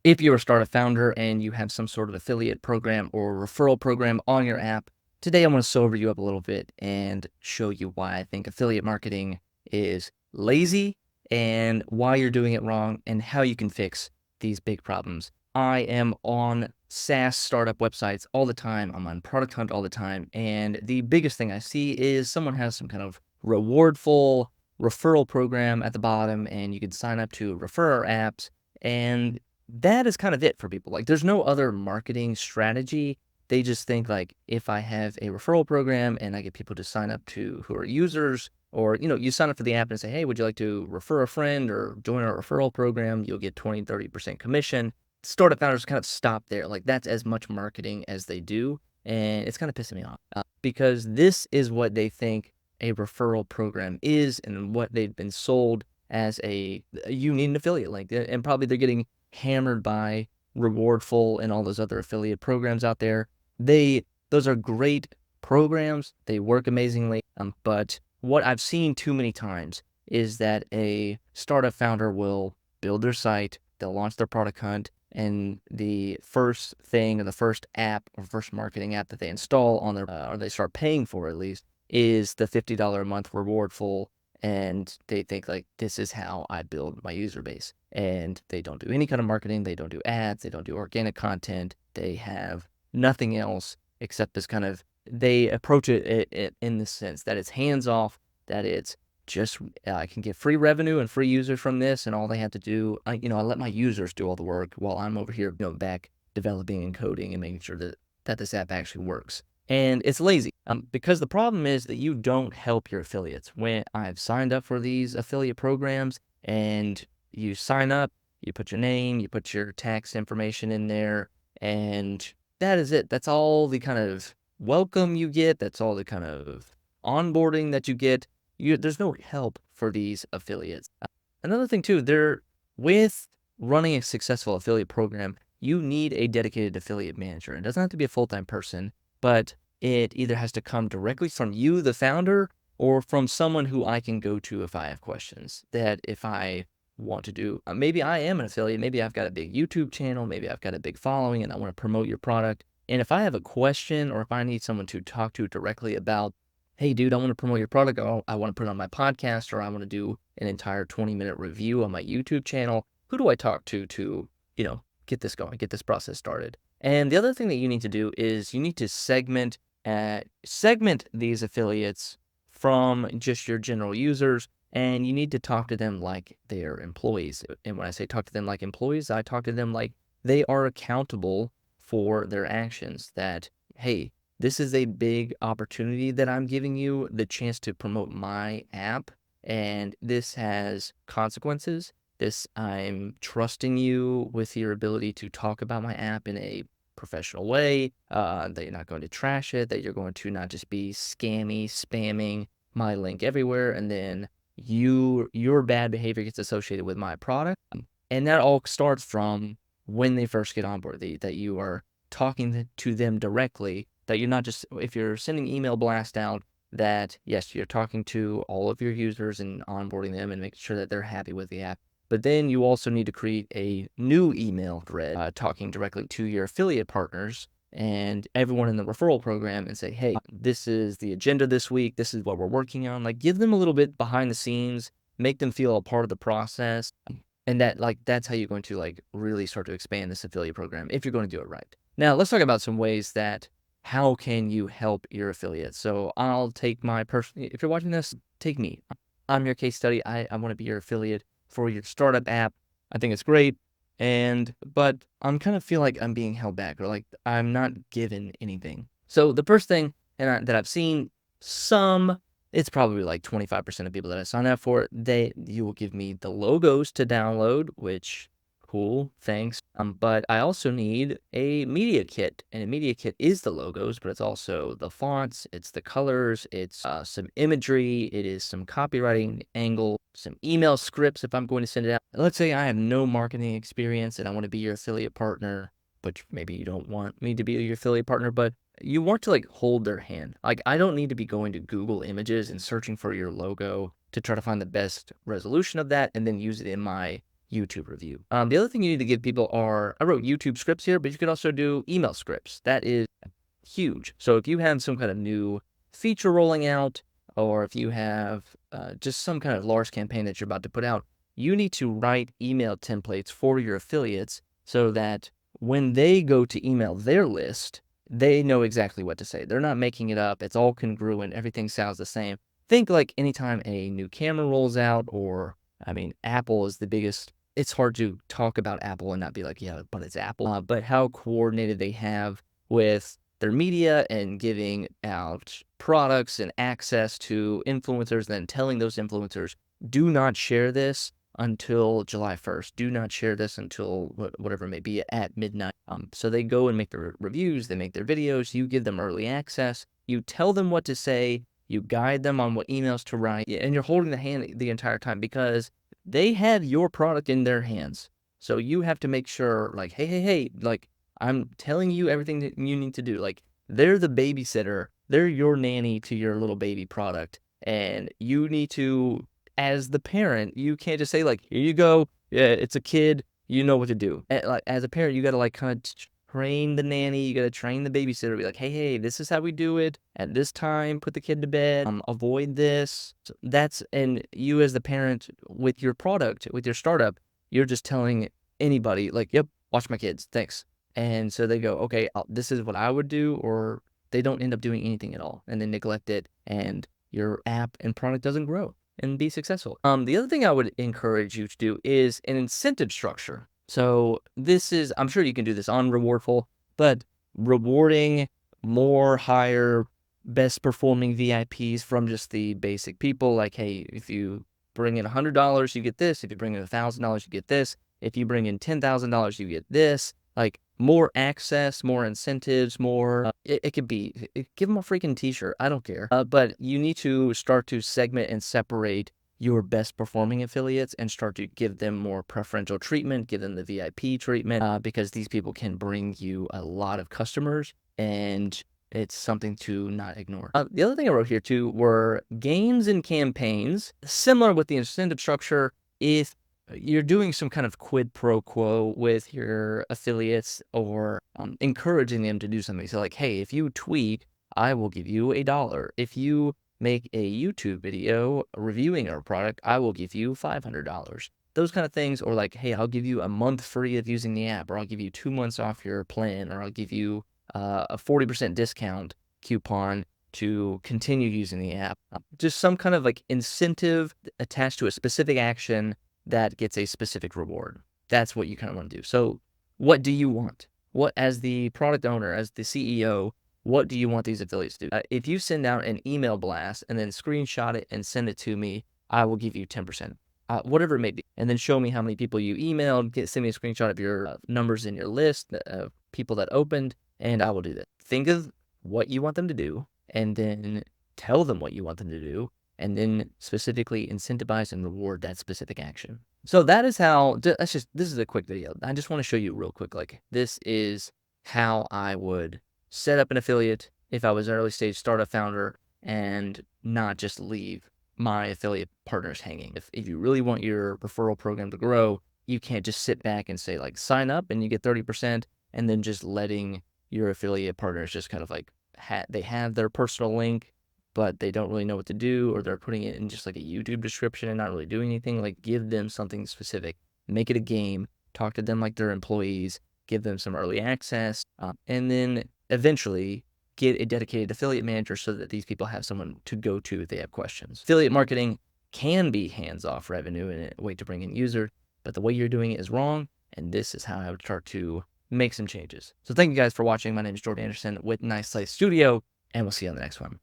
If you're a startup founder and you have some sort of affiliate program or referral program on your app, today I want to sober you up a little bit and show you why I think affiliate marketing is lazy and why you're doing it wrong and how you can fix these big problems. I am on SaaS startup websites all the time. I'm on Product Hunt all the time. And the biggest thing I see is someone has some kind of rewardful referral program at the bottom, and you can sign up to refer our apps. And that is kind of it for people. Like, there's no other marketing strategy. They just think, like, if I have a referral program and I get people to sign up to who are users, or, you sign up for the app and say, hey, would you like to refer a friend or join our referral program? You'll get 20, 30% commission. Startup founders kind of stop there. Like, that's as much marketing as they do. And it's kind of pissing me off because this is what they think a referral program is and what they've been sold as you need an affiliate link. And probably they're getting hammered by Rewardful and all those other affiliate programs out there. Those are great programs. They work amazingly. But what I've seen too many times is that a startup founder will build their site, they'll launch their product hunt, and the first thing or the first app or first marketing app that they install on their, or they start paying for at least, is the $50 a month Rewardful. And they think, like, this is how I build my user base. And they don't do any kind of marketing. They don't do ads. They don't do organic content. They have nothing else except this kind of, they approach it in the sense that it's hands off, that it's just, I can get free revenue and free users from this. And all they have to do, I let my users do all the work while I'm over here, back developing and coding and making sure that this app actually works. And it's lazy because the problem is that you don't help your affiliates. When I've signed up for these affiliate programs and you sign up, you put your name, you put your tax information in there, and that is it. That's all the kind of welcome you get. That's all the kind of onboarding that you get. There's no help for these affiliates. Another thing too, with running a successful affiliate program, you need a dedicated affiliate manager. It doesn't have to be a full-time person, but it either has to come directly from you, the founder, or from someone who I can go to if I have questions. That if I want to do, maybe I am an affiliate, maybe I've got a big YouTube channel, maybe I've got a big following and I want to promote your product. And if I have a question or if I need someone to talk to directly about, hey dude, I want to promote your product, or I want to put it on my podcast, or I want to do an entire 20-minute review on my YouTube channel, who do I talk to, get this going, get this process started? And the other thing that you need to do is you need to segment these affiliates from just your general users, and you need to talk to them like they're employees. And when I say talk to them like employees, I talk to them like they are accountable for their actions. That, hey, this is a big opportunity that I'm giving you, the chance to promote my app, and this has consequences. I'm trusting you with your ability to talk about my app in a professional way, that you're not going to trash it, that you're going to not just be spamming my link everywhere, and then your bad behavior gets associated with my product. And that all starts from when they first get on board, that you are talking to them directly, that you're not just, if you're sending email blast out, that yes, you're talking to all of your users and onboarding them and making sure that they're happy with the app. But then you also need to create a new email thread talking directly to your affiliate partners and everyone in the referral program and say, hey, this is the agenda this week. This is what we're working on. Like, give them a little bit behind the scenes, make them feel a part of the process. And that's how you're going to really start to expand this affiliate program if you're going to do it right. Now, let's talk about some ways that how can you help your affiliates? So I'll take if you're watching this, take me. I'm your case study. I want to be your affiliate for your startup app. I think it's great. But I'm kind of feel like I'm being held back, or like I'm not given anything. So the first thing that I've seen it's probably like 25% of people that I sign up for, you will give me the logos to download, which cool, thanks. But I also need a media kit, and a media kit is the logos, but it's also the fonts, it's the colors, it's some imagery, it is some copywriting angle, some email scripts if I'm going to send it out. Let's say I have no marketing experience and I want to be your affiliate partner, but maybe you don't want me to be your affiliate partner, but you want to hold their hand. Like, I don't need to be going to Google Images and searching for your logo to try to find the best resolution of that and then use it in my YouTube review. The other thing you need to give people I wrote YouTube scripts here, but you could also do email scripts. That is huge. So if you have some kind of new feature rolling out, or if you have just some kind of large campaign that you're about to put out, you need to write email templates for your affiliates so that when they go to email their list, they know exactly what to say. They're not making it up. It's all congruent. Everything sounds the same. Think like anytime a new camera rolls out, or, I mean, Apple is the biggest. It's hard to talk about Apple and not be like, yeah, but it's Apple. But how coordinated they have with their media and giving out products and access to influencers, and then telling those influencers, do not share this until July 1st. Do not share this until whatever it may be at midnight. So they go and make their reviews, they make their videos, you give them early access, you tell them what to say, you guide them on what emails to write, and you're holding the hand the entire time because they have your product in their hands. So you have to make sure, like, hey, like, I'm telling you everything that you need to do. Like, they're the babysitter, they're your nanny to your little baby product, and you need to, as the parent, you can't just say like, here you go, yeah, it's a kid, you know what to do. Like, as a parent, you got to like kind of train the nanny, you got to train the babysitter, be like, hey, this is how we do it at this time, put the kid to bed, avoid this. So and you as the parent with your product, with your startup, you're just telling anybody like, yep, watch my kids, thanks. And so they go, okay, this is what I would do, or they don't end up doing anything at all and then neglect it, and your app and product doesn't grow and be successful. The other thing I would encourage you to do is an incentive structure. So this is, I'm sure you can do this on Rewardful, but rewarding more higher, best performing VIPs from just the basic people. Like, hey, if you bring in $100, you get this. If you bring in $1,000, you get this. If you bring in $10,000, you get this. Like, more access, more incentives, more, it could be, give them a freaking t-shirt. I don't care. But you need to start to segment and separate your best performing affiliates and start to give them more preferential treatment, give them the VIP treatment, because these people can bring you a lot of customers, and it's something to not ignore. The other thing I wrote here too were games and campaigns. Similar with the incentive structure, if you're doing some kind of quid pro quo with your affiliates, or encouraging them to do something. So like, hey, if you tweet, I will give you $1. If you make a YouTube video reviewing our product, I will give you $500. Those kind of things. Or like, hey, I'll give you a month free of using the app, or I'll give you 2 months off your plan, or I'll give you a 40% discount coupon to continue using the app. Just some kind of like incentive attached to a specific action that gets a specific reward. That's what you kind of want to do. So what do you want? What, as the product owner, as the CEO, what do you want these affiliates to do? If you send out an email blast and then screenshot it and send it to me, I will give you 10%, whatever it may be. And then show me how many people you emailed, send me a screenshot of your numbers in your list of people that opened, and I will do that. Think of what you want them to do, and then tell them what you want them to do, and then specifically incentivize and reward that specific action. So that is how, this is a quick video. I just want to show you real quick, like, this is how I would set up an affiliate if I was an early stage startup founder, and not just leave my affiliate partners hanging. If you really want your referral program to grow, you can't just sit back and say like, sign up and you get 30%, and then just letting your affiliate partners just kind of like, they have their personal link, but they don't really know what to do, or they're putting it in just like a YouTube description and not really doing anything. Like, give them something specific, make it a game, talk to them like they're employees, give them some early access, and then eventually get a dedicated affiliate manager so that these people have someone to go to if they have questions. Affiliate marketing can be hands-off revenue and a way to bring in users, but the way you're doing it is wrong, and this is how I would start to make some changes. So thank you guys for watching. My name is Jordan Anderson with Nice Slice Studio, and we'll see you on the next one.